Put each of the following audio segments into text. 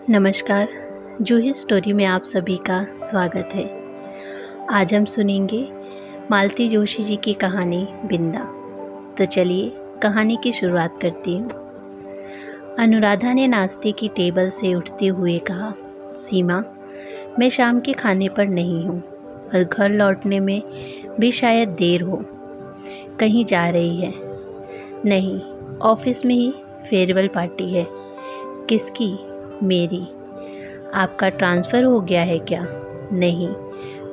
नमस्कार। जूही स्टोरी में आप सभी का स्वागत है। आज हम सुनेंगे मालती जोशी जी की कहानी बिंदा। तो चलिए कहानी की शुरुआत करती हूँ। अनुराधा ने नाश्ते की टेबल से उठते हुए कहा, सीमा, मैं शाम के खाने पर नहीं हूँ और घर लौटने में भी शायद देर हो। कहीं जा रही है? नहीं, ऑफिस में ही फेयरवेल पार्टी है। किसकी? मेरी। आपका ट्रांसफ़र हो गया है क्या? नहीं,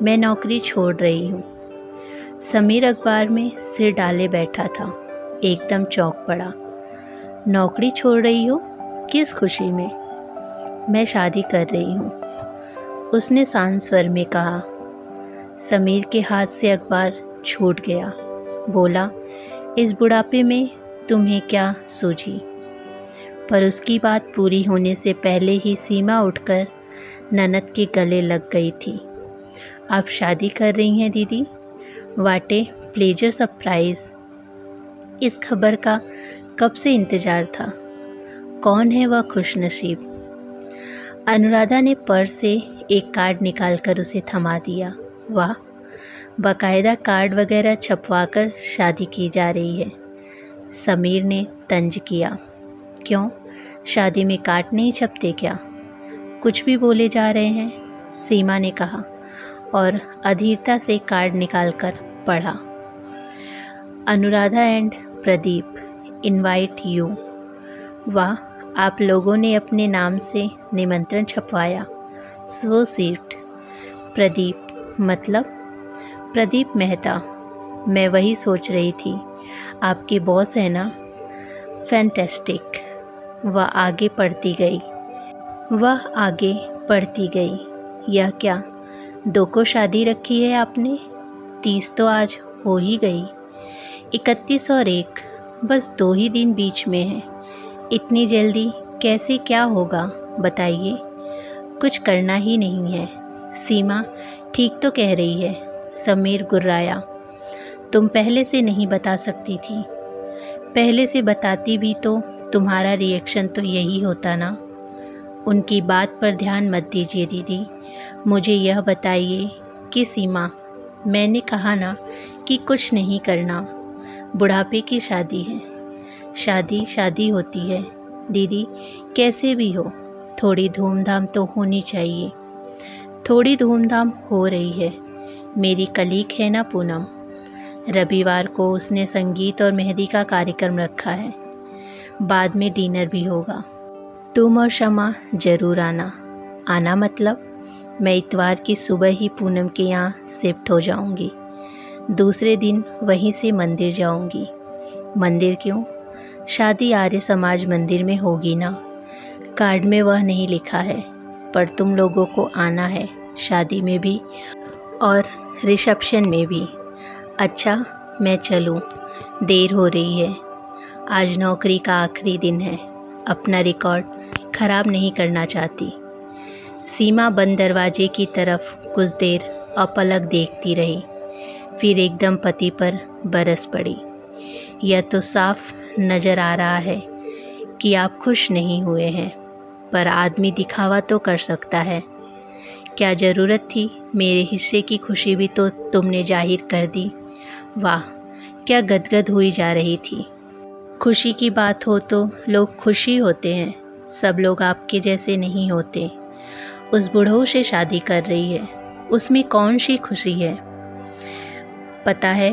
मैं नौकरी छोड़ रही हूँ। समीर अखबार में सिर डाले बैठा था, एकदम चौंक पड़ा। नौकरी छोड़ रही हो? किस खुशी में? मैं शादी कर रही हूँ, उसने शांत स्वर में कहा। समीर के हाथ से अखबार छूट गया। बोला, इस बुढ़ापे में तुम्हें क्या सूझी? पर उसकी बात पूरी होने से पहले ही सीमा उठकर ननद के गले लग गई थी। आप शादी कर रही हैं दीदी? What a pleasure surprise. इस खबर का कब से इंतज़ार था। कौन है वह खुशनसीब? अनुराधा ने पर्स से एक कार्ड निकालकर उसे थमा दिया। वाह, बाकायदा कार्ड वगैरह छपवाकर शादी की जा रही है। समीर ने तंज किया। क्यों, शादी में कार्ड नहीं छपते क्या? कुछ भी बोले जा रहे हैं, सीमा ने कहा और अधीरता से कार्ड निकालकर पढ़ा। Anuradha and Pradeep invite you. वाह, आप लोगों ने अपने नाम से निमंत्रण छपवाया। So sweet. प्रदीप मतलब? प्रदीप मेहता। मैं वही सोच रही थी, आपके बॉस है ना? फैंटेस्टिक। वह आगे बढ़ती गई। यह क्या, 2 को शादी रखी है आपने? 30 तो आज हो ही गई। 31 और 1, बस 2 ही दिन बीच में है। इतनी जल्दी कैसे, क्या होगा बताइए? कुछ करना ही नहीं है। सीमा ठीक तो कह रही है, समीर गुर्राया। तुम पहले से नहीं बता सकती थी? पहले से बताती भी तो तुम्हारा रिएक्शन तो यही होता ना। उनकी बात पर ध्यान मत दीजिए दीदी, मुझे यह बताइए कि सीमा, मैंने कहा ना कि कुछ नहीं करना। बुढ़ापे की शादी है। शादी शादी होती है दीदी, कैसे भी हो, थोड़ी धूमधाम तो होनी चाहिए। थोड़ी धूमधाम हो रही है। मेरी कलीग है ना पूनम, रविवार को उसने संगीत और मेहंदी का कार्यक्रम रखा है। बाद में डिनर भी होगा। तुम और शमा ज़रूर आना। आना मतलब? मैं इतवार की सुबह ही पूनम के यहाँ शिफ्ट हो जाऊंगी। दूसरे दिन वहीं से मंदिर जाऊंगी। मंदिर क्यों? शादी आर्य समाज मंदिर में होगी ना। कार्ड में वह नहीं लिखा है, पर तुम लोगों को आना है, शादी में भी और रिसेप्शन में भी। अच्छा, मैं चलूँ? देर हो रही है। आज नौकरी का आखिरी दिन है, अपना रिकॉर्ड ख़राब नहीं करना चाहती। सीमा बंद दरवाजे की तरफ कुछ देर अपलक देखती रही, फिर एकदम पति पर बरस पड़ी। यह तो साफ नज़र आ रहा है कि आप खुश नहीं हुए हैं, पर आदमी दिखावा तो कर सकता है। क्या ज़रूरत थी? मेरे हिस्से की खुशी भी तो तुमने जाहिर कर दी। वाह, क्या गदगद हुई जा रही थी। खुशी की बात हो तो लोग खुशी होते हैं, सब लोग आपके जैसे नहीं होते। उस बुढ़ऊ से शादी कर रही है, उसमें कौन सी खुशी है? पता है,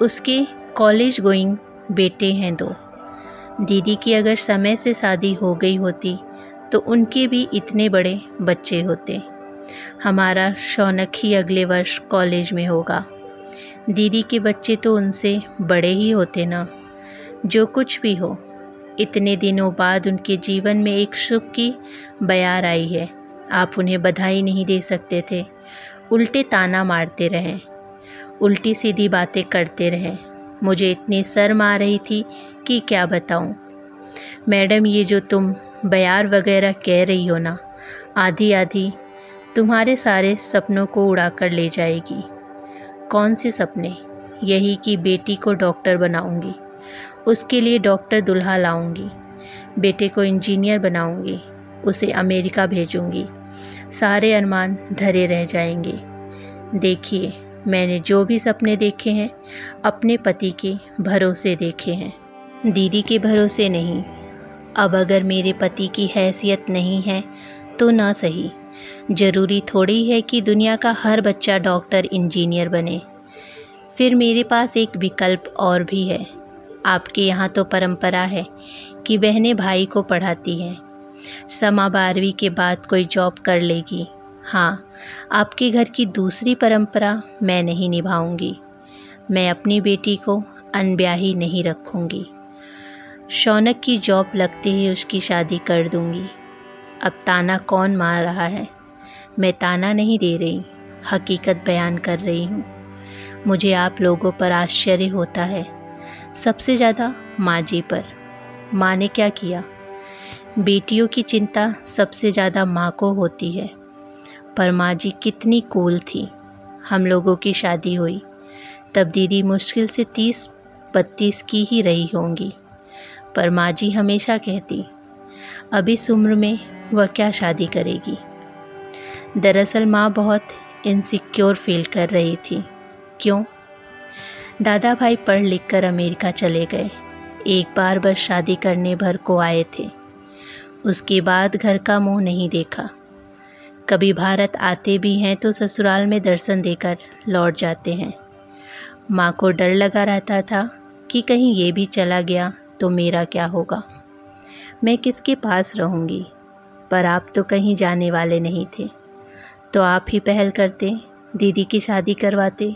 उसके कॉलेज गोइंग बेटे हैं 2। दीदी की अगर समय से शादी हो गई होती तो उनके भी इतने बड़े बच्चे होते। हमारा शौनक ही अगले वर्ष कॉलेज में होगा। दीदी के बच्चे तो उनसे बड़े ही होते ना। जो कुछ भी हो, इतने दिनों बाद उनके जीवन में एक सुख की बयार आई है। आप उन्हें बधाई नहीं दे सकते थे? उल्टे ताना मारते रहें, उल्टी सीधी बातें करते रहें। मुझे इतनी शर्म आ रही थी कि क्या बताऊं। मैडम, ये जो तुम बयार वगैरह कह रही हो ना, आधी आधी तुम्हारे सारे सपनों को उड़ा कर ले जाएगी। कौन से सपने? यही कि बेटी को डॉक्टर बनाऊंगी, उसके लिए डॉक्टर दूल्हा लाऊंगी, बेटे को इंजीनियर बनाऊंगी, उसे अमेरिका भेजूंगी। सारे अरमान धरे रह जाएंगे। देखिए, मैंने जो भी सपने देखे हैं अपने पति के भरोसे देखे हैं, दीदी के भरोसे नहीं। अब अगर मेरे पति की हैसियत नहीं है तो ना सही। ज़रूरी थोड़ी है कि दुनिया का हर बच्चा डॉक्टर इंजीनियर बने। फिर मेरे पास एक विकल्प और भी है। आपके यहाँ तो परंपरा है कि बहनें भाई को पढ़ाती हैं, समा 12वीं के बाद कोई जॉब कर लेगी। हाँ, आपके घर की दूसरी परंपरा मैं नहीं निभाऊंगी। मैं अपनी बेटी को अनब्याही नहीं रखूंगी। शौनक की जॉब लगते ही उसकी शादी कर दूंगी। अब ताना कौन मार रहा है? मैं ताना नहीं दे रही, हकीकत बयान कर रही हूँ। मुझे आप लोगों पर आश्चर्य होता है, सबसे ज़्यादा माँ जी पर। माँ ने क्या किया? बेटियों की चिंता सबसे ज़्यादा माँ को होती है, पर माँ जी कितनी कूल थी। हम लोगों की शादी हुई तब दीदी मुश्किल से 30-32 की ही रही होंगी, पर माँ जी हमेशा कहती, अब इस उम्र में वह क्या शादी करेगी। दरअसल माँ बहुत इनसिक्योर फील कर रही थी। क्यों? दादा भाई पढ़ लिख कर अमेरिका चले गए। एक बार बस शादी करने भर को आए थे, उसके बाद घर का मुंह नहीं देखा। कभी भारत आते भी हैं तो ससुराल में दर्शन देकर लौट जाते हैं। माँ को डर लगा रहता था कि कहीं ये भी चला गया तो मेरा क्या होगा, मैं किसके पास रहूँगी। पर आप तो कहीं जाने वाले नहीं थे, तो आप ही पहल करते, दीदी की शादी करवाते।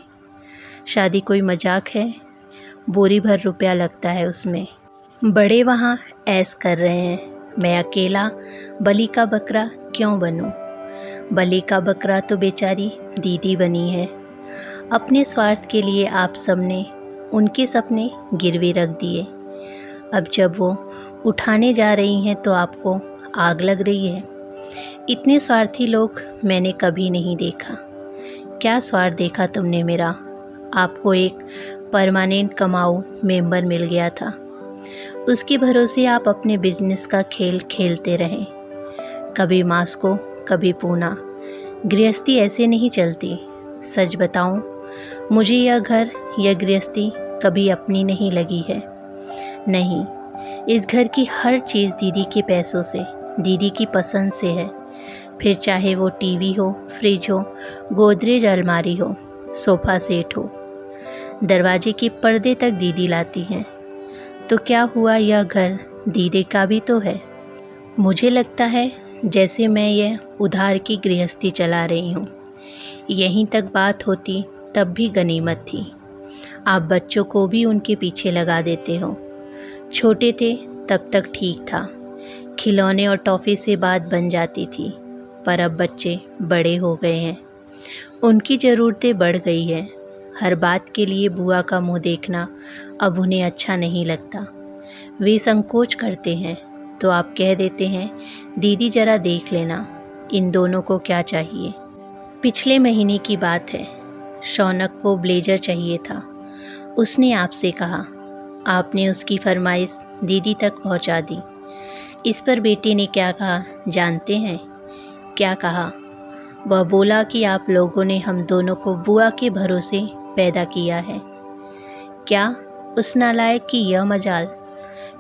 शादी कोई मजाक है? बोरी भर रुपया लगता है उसमें। बड़े वहाँ ऐश कर रहे हैं, मैं अकेला बलि का बकरा क्यों बनूं? बलि का बकरा तो बेचारी दीदी बनी है। अपने स्वार्थ के लिए आप सबने उनके सपने गिरवी रख दिए। अब जब वो उठाने जा रही हैं तो आपको आग लग रही है। इतने स्वार्थी लोग मैंने कभी नहीं देखा। क्या स्वार्थ देखा तुमने मेरा? आपको एक परमानेंट कमाऊ मेंबर मिल गया था, उसके भरोसे आप अपने बिजनेस का खेल खेलते रहें। कभी मास्को कभी पूना। गृहस्थी ऐसे नहीं चलती। सच बताऊं, मुझे यह घर, यह गृहस्थी कभी अपनी नहीं लगी है। नहीं, इस घर की हर चीज़ दीदी के पैसों से, दीदी की पसंद से है। फिर चाहे वो टीवी हो, फ्रिज हो, गोदरेज अलमारी हो, सोफ़ा सेट हो, दरवाजे के पर्दे तक दीदी लाती हैं। तो क्या हुआ, यह घर दीदी का भी तो है। मुझे लगता है जैसे मैं यह उधार की गृहस्थी चला रही हूँ। यहीं तक बात होती तब भी गनीमत थी। आप बच्चों को भी उनके पीछे लगा देते हो। छोटे थे तब तक ठीक था, खिलौने और टॉफ़ी से बात बन जाती थी। पर अब बच्चे बड़े हो गए हैं, उनकी ज़रूरतें बढ़ गई हैं। हर बात के लिए बुआ का मुंह देखना अब उन्हें अच्छा नहीं लगता। वे संकोच करते हैं तो आप कह देते हैं, दीदी ज़रा देख लेना इन दोनों को क्या चाहिए। पिछले महीने की बात है, शौनक को ब्लेजर चाहिए था। उसने आपसे कहा, आपने उसकी फरमाइश दीदी तक पहुंचा दी। इस पर बेटे ने क्या कहा जानते हैं? क्या कहा? वह बोला कि आप लोगों ने हम दोनों को बुआ के भरोसे पैदा किया है। क्या उस नालायक की यह मजाल?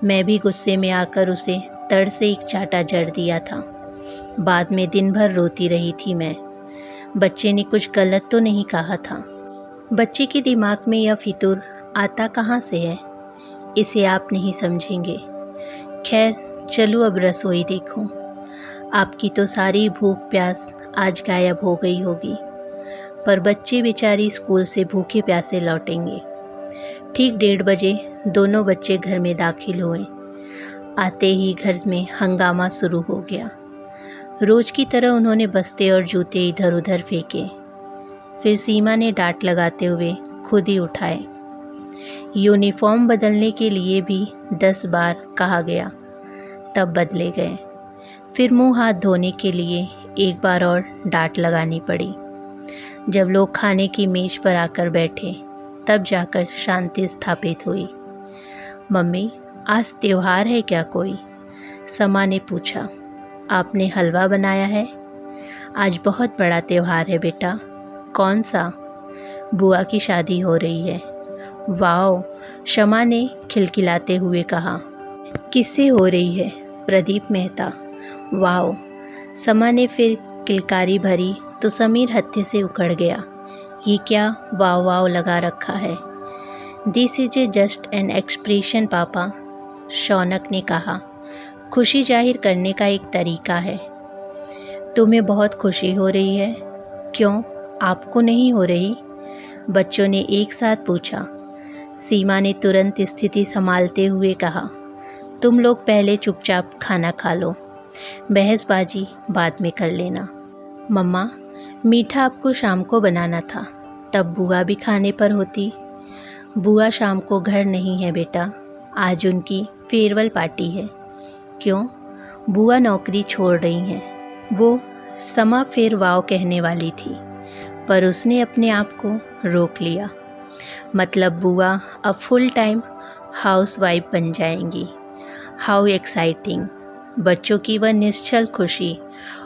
मैं भी गुस्से में आकर उसे तड़ से एक चाटा जड़ दिया था। बाद में दिन भर रोती रही थी मैं। बच्चे ने कुछ गलत तो नहीं कहा था। बच्चे के दिमाग में यह फितूर आता कहाँ से है, इसे आप नहीं समझेंगे। खैर चलो अब रसोई देखूं। आपकी तो सारी भूख प्यास आज गायब हो गई होगी, पर बच्चे बेचारी स्कूल से भूखे प्यासे लौटेंगे। ठीक 1:30 बजे दोनों बच्चे घर में दाखिल हुए। आते ही घर में हंगामा शुरू हो गया। रोज की तरह उन्होंने बस्ते और जूते इधर उधर फेंके। फिर सीमा ने डांट लगाते हुए खुद ही उठाए। यूनिफॉर्म बदलने के लिए भी 10 बार कहा गया, तब बदले गए। फिर मुंह हाथ धोने के लिए एक बार और डांट लगानी पड़ी। जब लोग खाने की मेज पर आकर बैठे तब जाकर शांति स्थापित हुई। मम्मी, आज त्योहार है क्या कोई? समा ने पूछा। आपने हलवा बनाया है? आज बहुत बड़ा त्योहार है बेटा। कौन सा? बुआ की शादी हो रही है। वाओ, शमा ने खिलखिलाते हुए कहा। किससे हो रही है? प्रदीप मेहता। वाओ, समा ने फिर किलकारी भरी तो समीर हत्थे से उखड़ गया। ये क्या वाव वाव लगा रखा है? This is a just an expression पापा, शौनक ने कहा। खुशी जाहिर करने का एक तरीका है। तुम्हें बहुत खुशी हो रही है? क्यों, आपको नहीं हो रही? बच्चों ने एक साथ पूछा। सीमा ने तुरंत स्थिति संभालते हुए कहा, तुम लोग पहले चुपचाप खाना खा लो, बहसबाजी बाद में कर लेना। मम्मा, मीठा आपको शाम को बनाना था, तब बुआ भी खाने पर होती। बुआ शाम को घर नहीं है बेटा, आज उनकी फेयरवेल पार्टी है। क्यों? बुआ नौकरी छोड़ रही हैं। वो समा फिर वाव कहने वाली थी, पर उसने अपने आप को रोक लिया। मतलब बुआ अब फुल टाइम हाउसवाइफ बन जाएंगी। How exciting. बच्चों की वह निश्चल खुशी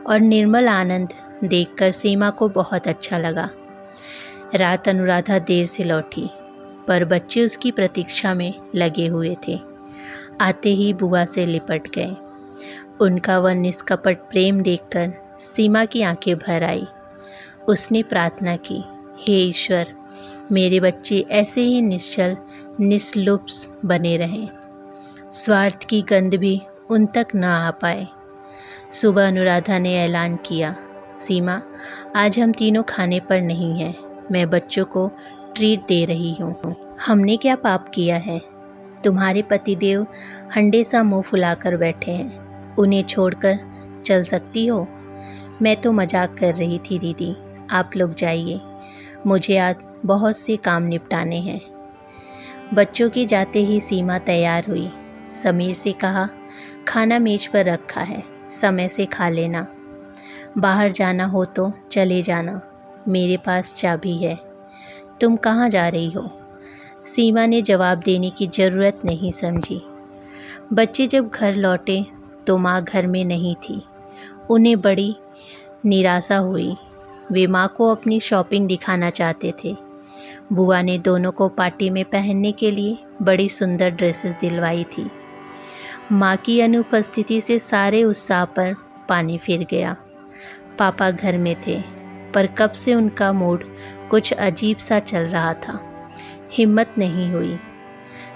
और निर्मल आनंद देखकर सीमा को बहुत अच्छा लगा। रात अनुराधा देर से लौटी, पर बच्चे उसकी प्रतीक्षा में लगे हुए थे। आते ही बुआ से लिपट गए। उनका वह निष्कपट प्रेम देखकर सीमा की आंखें भर आई। उसने प्रार्थना की, हे ईश्वर, मेरे बच्चे ऐसे ही निश्चल निस्लुप्स बने रहें, स्वार्थ की गंध भी उन तक न आ पाए। सुबह अनुराधा ने ऐलान किया, सीमा, आज हम तीनों खाने पर नहीं हैं, मैं बच्चों को ट्रीट दे रही हूँ। हमने क्या पाप किया है? तुम्हारे पतिदेव हंडे सा मुंह फुलाकर बैठे हैं, उन्हें छोड़कर चल सकती हो? मैं तो मजाक कर रही थी दीदी, आप लोग जाइए, मुझे आज बहुत से काम निपटाने हैं। बच्चों के जाते ही सीमा तैयार हुई। समीर से कहा, खाना मेज पर रखा है, समय से खा लेना। बाहर जाना हो तो चले जाना, मेरे पास चाबी है। तुम कहाँ जा रही हो? सीमा ने जवाब देने की ज़रूरत नहीं समझी। बच्चे जब घर लौटे तो माँ घर में नहीं थी। उन्हें बड़ी निराशा हुई। वे माँ को अपनी शॉपिंग दिखाना चाहते थे। बुआ ने दोनों को पार्टी में पहनने के लिए बड़ी सुंदर ड्रेसेस दिलवाई थी। माँ की अनुपस्थिति से सारे उत्साह पर पानी फिर गया। पापा घर में थे, पर कब से उनका मूड कुछ अजीब सा चल रहा था। हिम्मत नहीं हुई।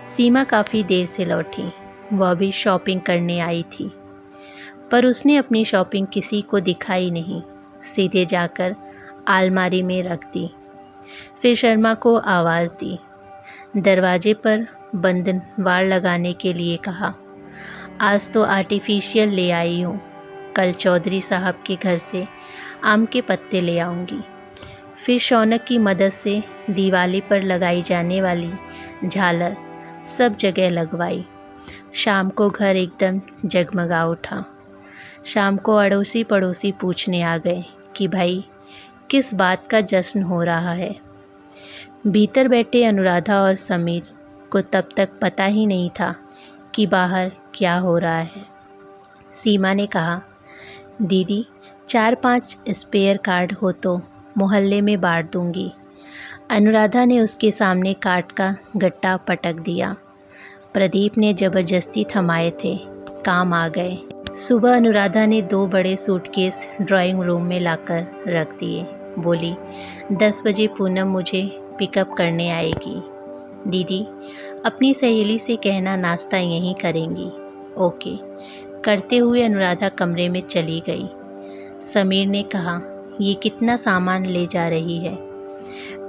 सीमा काफ़ी देर से लौटी। वह भी शॉपिंग करने आई थी, पर उसने अपनी शॉपिंग किसी को दिखाई नहीं, सीधे जाकर अलमारी में रख दी। फिर शर्मा को आवाज़ दी, दरवाजे पर बंधनवार लगाने के लिए कहा। आज तो आर्टिफिशियल ले आई हूँ, कल चौधरी साहब के घर से आम के पत्ते ले आऊँगी। फिर शौनक की मदद से दिवाली पर लगाई जाने वाली झालर सब जगह लगवाई। शाम को घर एकदम जगमगा उठा। शाम को अड़ोसी पड़ोसी पूछने आ गए कि भाई किस बात का जश्न हो रहा है। भीतर बैठे अनुराधा और समीर को तब तक पता ही नहीं था कि बाहर क्या हो रहा है। सीमा ने कहा, दीदी 4-5 स्पेयर कार्ड हो तो मोहल्ले में बांट दूंगी। अनुराधा ने उसके सामने कार्ड का गट्टा पटक दिया। प्रदीप ने ज़बरदस्ती थमाए थे, काम आ गए। सुबह अनुराधा ने 2 बड़े सूटकेस ड्राइंग रूम में लाकर रख दिए। बोली, 10 बजे पूनम मुझे पिकअप करने आएगी। दीदी अपनी सहेली से कहना नाश्ता यहीं करेंगी। ओके। करते हुए अनुराधा कमरे में चली गई। समीर ने कहा, ये कितना सामान ले जा रही है?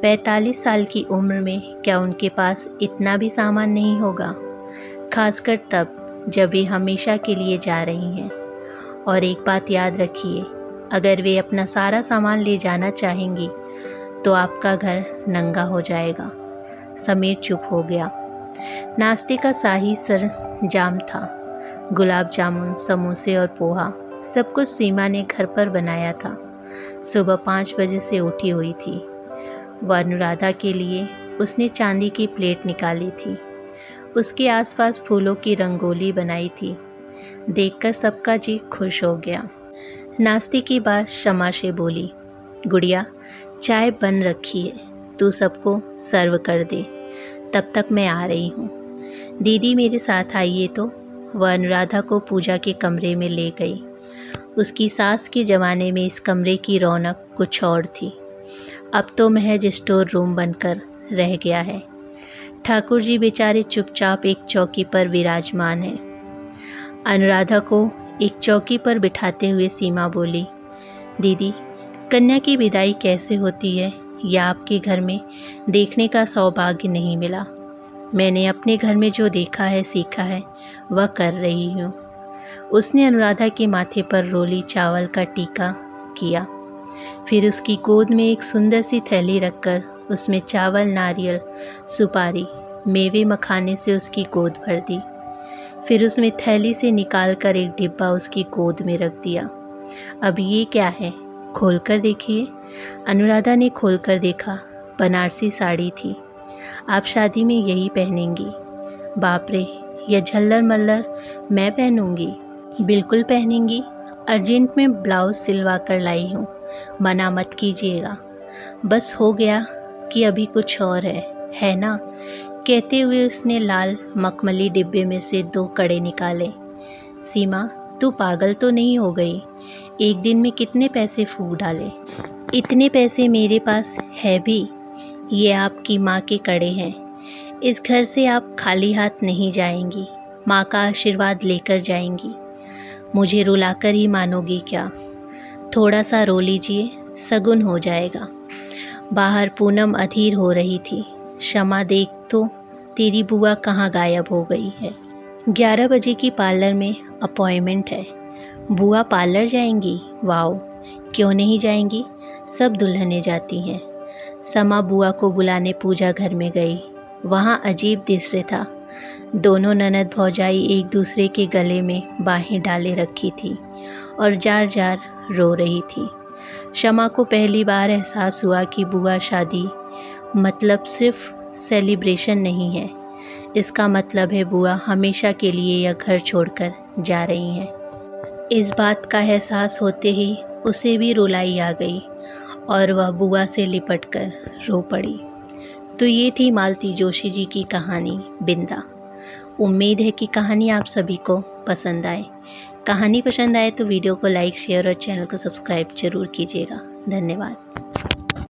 45 साल की उम्र में क्या उनके पास इतना भी सामान नहीं होगा, खासकर तब जब वे हमेशा के लिए जा रही हैं। और एक बात याद रखिए, अगर वे अपना सारा सामान ले जाना चाहेंगी तो आपका घर नंगा हो जाएगा। समीर चुप हो गया। नाश्ते का शाही सरंजाम था। गुलाब जामुन, समोसे और पोहा, सब कुछ सीमा ने घर पर बनाया था। सुबह 5 बजे से उठी हुई थी। वह अनुराधा के लिए उसने चांदी की प्लेट निकाली थी। उसके आसपास फूलों की रंगोली बनाई थी। देखकर सबका जी खुश हो गया। नाश्ते के बाद शमा से बोली, गुड़िया चाय बन रखी है, तू सबको सर्व कर दे, तब तक मैं आ रही हूँ। दीदी मेरे साथ आइए। तो वह अनुराधा को पूजा के कमरे में ले गई। उसकी सास के ज़माने में इस कमरे की रौनक कुछ और थी। अब तो महज स्टोर रूम बनकर रह गया है। ठाकुर जी बेचारे चुपचाप एक चौकी पर विराजमान हैं। अनुराधा को एक चौकी पर बिठाते हुए सीमा बोली, दीदी कन्या की विदाई कैसे होती है यह आपके घर में देखने का सौभाग्य नहीं मिला। मैंने अपने घर में जो देखा है सीखा है वह कर रही हूँ। उसने अनुराधा के माथे पर रोली चावल का टीका किया, फिर उसकी गोद में एक सुंदर सी थैली रखकर उसमें चावल, नारियल, सुपारी, मेवे, मखाने से उसकी गोद भर दी। फिर उसमें थैली से निकालकर एक डिब्बा उसकी गोद में रख दिया। अब ये क्या है, खोलकर देखिए। अनुराधा ने खोलकर देखा, बनारसी साड़ी थी। आप शादी में यही पहनेंगी? बाप रे, यह झल्लर मल्लर मैं पहनूंगी? बिल्कुल पहनेंगी, अर्जेंट में ब्लाउज सिलवा कर लाई हूँ, मना मत कीजिएगा। बस हो गया कि अभी कुछ और है ना? कहते हुए उसने लाल मखमली डिब्बे में से 2 कड़े निकाले। सीमा तू पागल तो नहीं हो गई? एक दिन में कितने पैसे फूंक डाले? इतने पैसे मेरे पास है भी। ये आपकी माँ के कड़े हैं। इस घर से आप खाली हाथ नहीं जाएंगी, माँ का आशीर्वाद लेकर जाएंगी। मुझे रुलाकर ही मानोगी क्या? थोड़ा सा रो लीजिए, सगुन हो जाएगा। बाहर पूनम अधीर हो रही थी। शमा देख तो तेरी बुआ कहाँ गायब हो गई है। 11 बजे की पार्लर में अपॉइंटमेंट है। बुआ पार्लर जाएंगी? वाओ, क्यों नहीं जाएंगी, सब दुल्हनें जाती हैं। समा बुआ को बुलाने पूजा घर में गई। वहाँ अजीब दृश्य था। दोनों ननद भौजाई एक दूसरे के गले में बाहें डाले रखी थी और जार जार रो रही थी। शमा को पहली बार एहसास हुआ कि बुआ शादी मतलब सिर्फ सेलिब्रेशन नहीं है, इसका मतलब है बुआ हमेशा के लिए यह घर छोड़कर जा रही हैं। इस बात का एहसास होते ही उसे भी रुलाई आ गई और वह बुआ से लिपटकर रो पड़ी। तो ये थी मालती जोशी जी की कहानी बिंदा। उम्मीद है कि कहानी आप सभी को पसंद आए। कहानी पसंद आए तो वीडियो को लाइक, शेयर और चैनल को सब्सक्राइब जरूर कीजिएगा। धन्यवाद।